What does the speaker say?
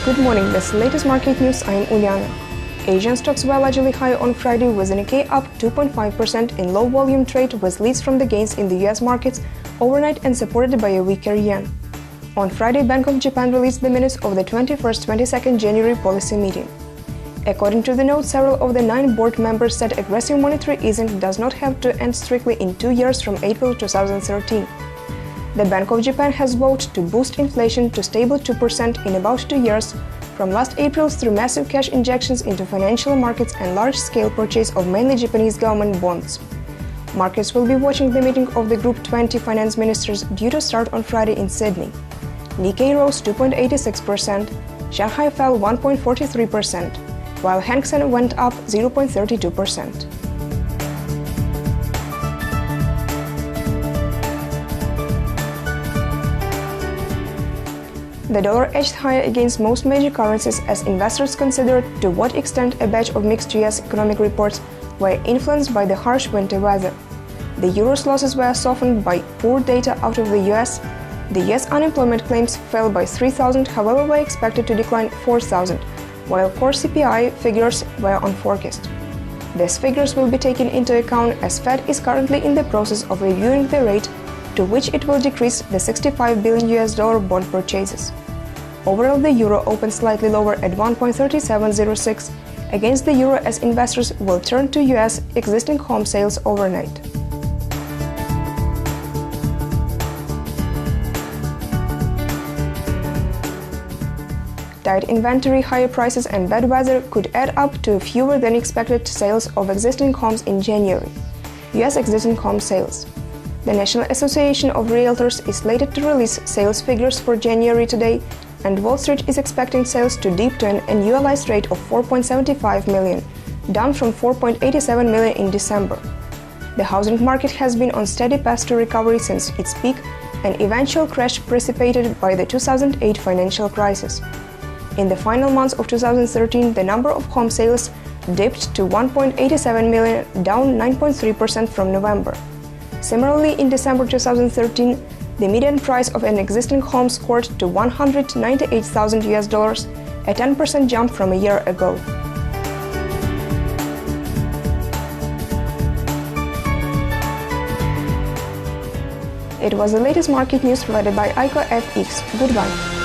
Good morning, this is the latest market news. I am Uliana. Asian stocks were largely higher on Friday, with the Nikkei up 2.5% in low-volume trade, with leads from the gains in the US markets overnight and supported by a weaker yen. On Friday, Bank of Japan released the minutes of the 21st-22nd January policy meeting. According to the note, several of the 9 board members said aggressive monetary easing does not have to end strictly in 2 years from April 2013. The Bank of Japan has voted to boost inflation to stable 2% in about 2 years, from last April through massive cash injections into financial markets and large-scale purchase of mainly Japanese government bonds. Markets will be watching the meeting of the Group 20 finance ministers due to start on Friday in Sydney. Nikkei rose 2.86%, Shanghai fell 1.43%, while Hang Seng went up 0.32%. The dollar edged higher against most major currencies as investors considered to what extent a batch of mixed US economic reports were influenced by the harsh winter weather. The euro's losses were softened by poor data out of the US. The US unemployment claims fell by 3,000, however were expected to decline 4,000, while core CPI figures were on forecast. These figures will be taken into account as Fed is currently in the process of reviewing the rate to which it will decrease the $65 billion bond purchases. Overall, the euro opened slightly lower at 1.3706 against the euro as investors will turn to US existing home sales overnight. Tight inventory, higher prices and bad weather could add up to fewer than expected sales of existing homes in January. US existing home sales. The National Association of Realtors is slated to release sales figures for January today, and Wall Street is expecting sales to dip to an annualized rate of 4.75 million, down from 4.87 million in December. The housing market has been on steady path to recovery since its peak, an eventual crash precipitated by the 2008 financial crisis. In the final months of 2013, the number of home sales dipped to 1.87 million, down 9.3% from November. Similarly, in December 2013, the median price of an existing home soared to $198,000, a 10% jump from a year ago. It was the latest market news provided by ICO FX. Goodbye.